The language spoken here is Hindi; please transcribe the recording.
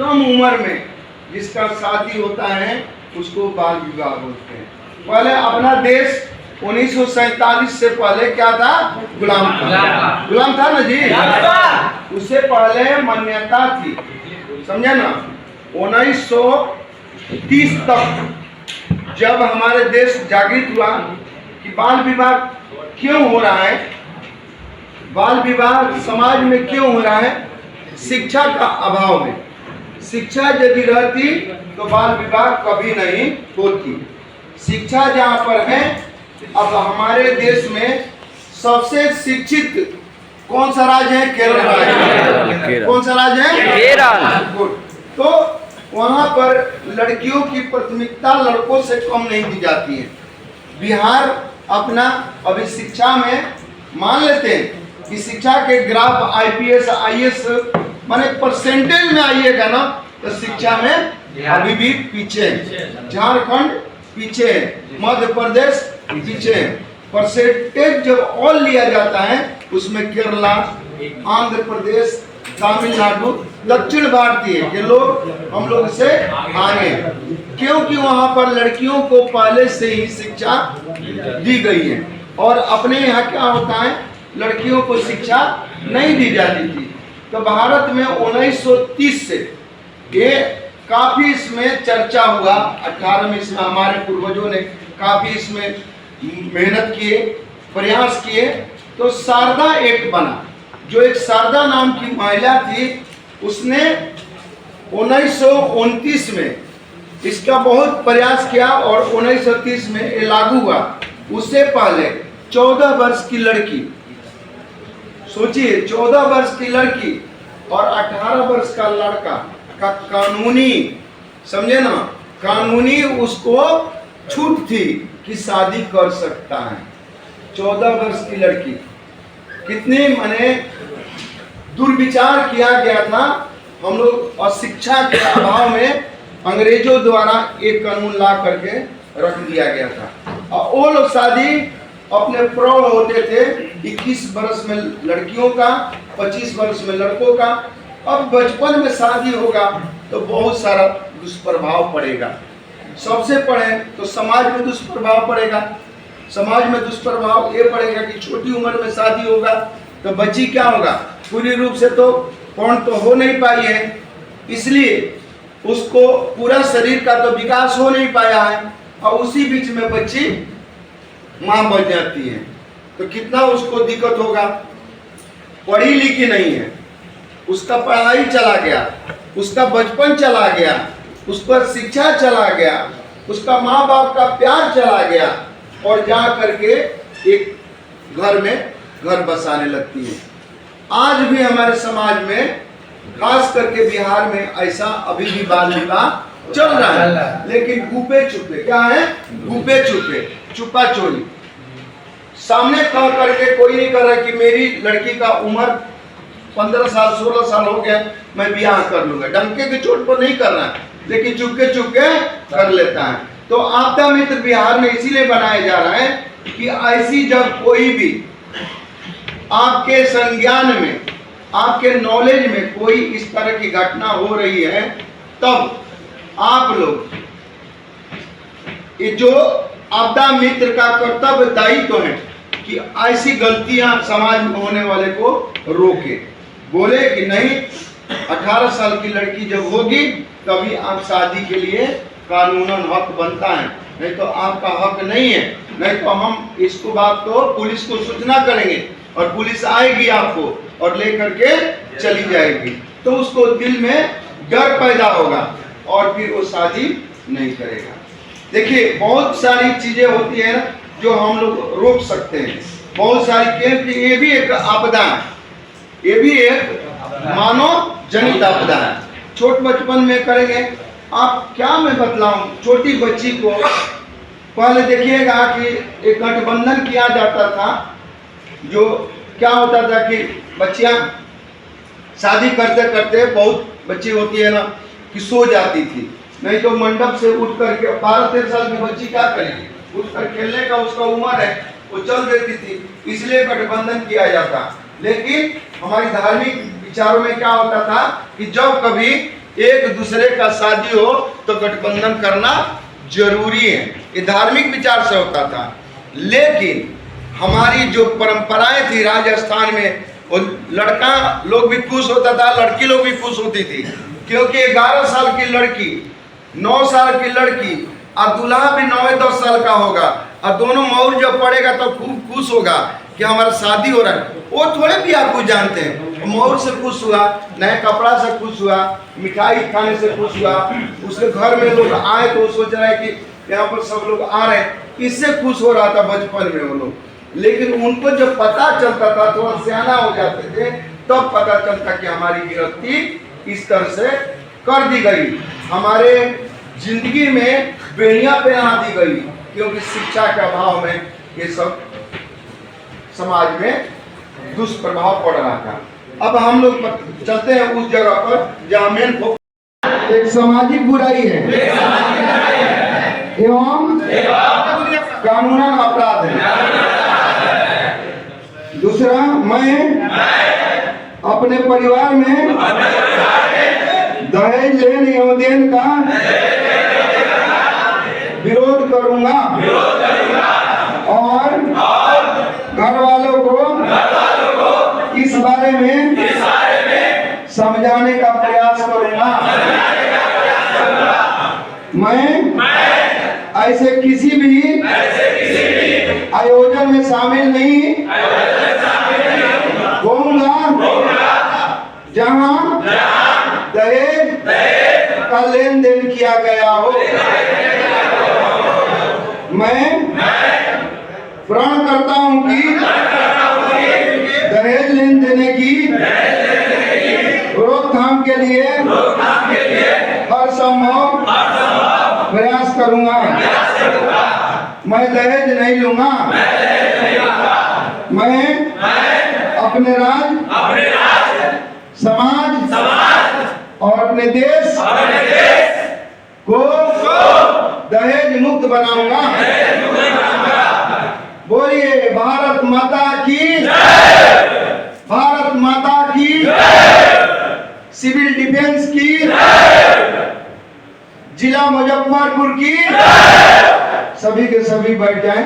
कम उम्र में जिसका शादी होता है उसको बाल विवाह बोलते हैं। पहले अपना देश 1947 से पहले क्या था? गुलाम था। गुलाम था ना जी। उससे पहले मान्यता थी, समझे ना। 1930 तक जब हमारे देश जागृत हुआ कि बाल विवाह क्यों हो रहा है, बाल विवाह समाज में क्यों हो रहा है, शिक्षा का अभाव में। शिक्षा यदि रहती तो बाल विवाह कभी नहीं होती। शिक्षा जहाँ पर है, अब हमारे देश में सबसे शिक्षित कौन सा राज्य है? केरल राज्य। कौन सा राज्य है? केरल। तो वहाँ पर लड़कियों की प्राथमिकता लड़कों से कम नहीं दी जाती है। बिहार अपना अभी शिक्षा में मान लेते हैं कि शिक्षा के ग्राफ IPS IAS माने परसेंटेज में आइएगा ना तो शिक्षा में अभी भी पीछे है। झारखंड पीछे है, मध्य प्रदेश पीछे है। परसेंटेज जब ऑल लिया जाता है उसमें केरला, आंध्र प्रदेश, तमिलनाडु, दक्षिण भारतीय के लोग हम लोग से आगे, क्योंकि वहाँ पर लड़कियों को पहले से ही शिक्षा दी गई है। और अपने यहाँ क्या होता है, लड़कियों को शिक्षा नहीं दी जाती थी। तो भारत में 1930 से ये काफी इसमें चर्चा हुआ। 18 में इसमें हमारे पूर्वजों ने काफी इसमें मेहनत किए, प्रयास किए, तो शारदा एक्ट बना। जो एक शारदा नाम की महिला थी, उसने 1929 में इसका बहुत प्रयास किया और 1930 में ये लागू हुआ। उससे पहले 14 वर्ष की लड़की, सोचिए 14 वर्ष की लड़की और 18 वर्ष का लड़का का कानूनी, समझे ना, कानूनी उसको छूट थी कि शादी कर सकता है। 14 वर्ष की लड़की, कितने माने दुर्विचार किया गया था हम लोग। और शिक्षा के अभाव में अंग्रेजों द्वारा एक कानून ला करके रख दिया गया था। और वो लोग शादी अपने प्रौढ़ होते थे 21 वर्ष में लड़कियों का, 25 वर्ष में लड़कों का। अब बचपन में शादी होगा तो बहुत सारा दुष्प्रभाव पड़ेगा। सबसे पड़े तो समाज में दुष्प्रभाव पड़ेगा। समाज में दुष्प्रभाव ये पड़ेगा कि छोटी उम्र में शादी होगा तो बच्ची क्या होगा, पूरी रूप से तो पूर्ण तो हो नहीं पाई है, इसलिए उसको पूरा शरीर का तो विकास हो नहीं पाया है। और उसी बीच में बच्ची मां बन जाती है तो कितना उसको दिक्कत होगा। पढ़ी लिखी नहीं है, उसका पढ़ाई चला गया, उसका बचपन चला गया, उस पर शिक्षा चला गया, उसका माँ बाप का प्यार चला गया, और जा करके एक घर में घर बसाने लगती है। आज भी हमारे समाज में, खास करके बिहार में, ऐसा अभी भी बाल विवाह चल रहा है। लेकिन गुपे छुपे, क्या है? गुपे छुपे, छुपा चोरी। सामने कह करके कोई नहीं कर रहा कि मेरी लड़की का उम्र 15 साल 16 साल हो गया, मैं ब्याह कर लूंगा। डंके की चोट पर नहीं कर रहा है, लेकिन चुपके चुपके कर लेता है। तो आपदा मित्र बिहार में इसीलिए बनाया जा रहा है कि ऐसी जब कोई भी आपके संज्ञान में, आपके नॉलेज में कोई इस तरह की घटना हो रही है, तब आप लोग ये जो आपदा मित्र का कर्तव्य दायित्व है कि ऐसी गलतियां समाज में होने वाले को रोके, बोले कि नहीं 18 साल की लड़की जब होगी तभी आप शादी के लिए कानूनन हक बनता है, नहीं तो आपका हक नहीं है। नहीं तो हम इसको बात तो पुलिस को सूचना करेंगे और पुलिस आएगी आपको और लेकर के चली जाएगी, तो उसको दिल में डर पैदा होगा और फिर वो शादी नहीं करेगा। देखिए बहुत सारी चीजें होती है ना जो हम लोग रोक सकते हैं, बहुत सारी, क्योंकि ये भी एक आपदा है, ये भी एक मानव जनित आपदा है। छोट बचपन में करेंगे आप, क्या मैं बतलाऊं, छोटी बच्ची को पहले देखिएगा कि एक गठबंधन किया जाता था। जो क्या होता था कि बच्चियां शादी करते करते, बहुत बच्ची होती है ना कि सो जाती थी, नहीं तो मंडप से उठ करके 12-13 साल की बच्ची क्या करेगी, उठ कर खेलने का उसका उम्र है, वो चल देती थी, इसलिए गठबंधन किया जाता। लेकिन हमारी धार्मिक विचारों में क्या होता था कि जब कभी एक दूसरे का शादी हो तो गठबंधन करना जरूरी है, ये धार्मिक विचार से होता था। लेकिन हमारी जो परंपराएं थी राजस्थान में, वो लड़का लोग भी खुश होता था, लड़की लोग भी खुश होती थी, क्योंकि 11 साल की लड़की, 9 साल की लड़की और दूल्हा भी 9-10 साल का होगा, और दोनों मोहर जब पड़ेगा तो खूब खुश होगा कि हमारा शादी हो रहा है। वो थोड़े भी आपको जानते हैं, मोहर से खुश हुआ, नए कपड़ा से खुश हुआ, मिठाई खाने से खुश हुआ, उसके घर में लोग आए तो सोच रहा है कि यहाँ पर सब लोग आ रहे हैं, इससे खुश हो रहा था बचपन में वो लोग। लेकिन उनको जब पता चलता था, थोड़ा सियाना हो जाते थे, तब पता चलता कि हमारी गिरफ्ती इस तरह से कर दी गई, हमारे जिंदगी में बेड़ियां पहना दी गई, क्योंकि शिक्षा के अभाव में ये सब समाज में दुष्प्रभाव पड़ रहा था। अब हम लोग चलते हैं उस जगह पर जहाँ मेन एक सामाजिक बुराई है एवं कानूनन अपराध है। दूसरा, मैं अपने परिवार में दहेज लेन एवं देन का विरोध करूंगा और घर वालों को इस बारे में समझाने का प्रयास करूंगा। मैं ऐसे किसी भी आयोजन में शामिल नहीं होऊंगा जहां दहेज का लेन देन किया गया हो। मैं प्रण करता हूं कि दहेज लेन देने की रोकथाम के लिए हर संभव प्रयास करूंगा। मैं दहेज नहीं लूंगा। मैं अपने राज्य, समाज और अपने देश को दहेज मुक्त बनाऊंगा। बोलिए भारत माता की, भारत माता की, सिविल डिफेंस की, जिला मुजफ्फरपुर की। सभी के सभी बैठ जाएं।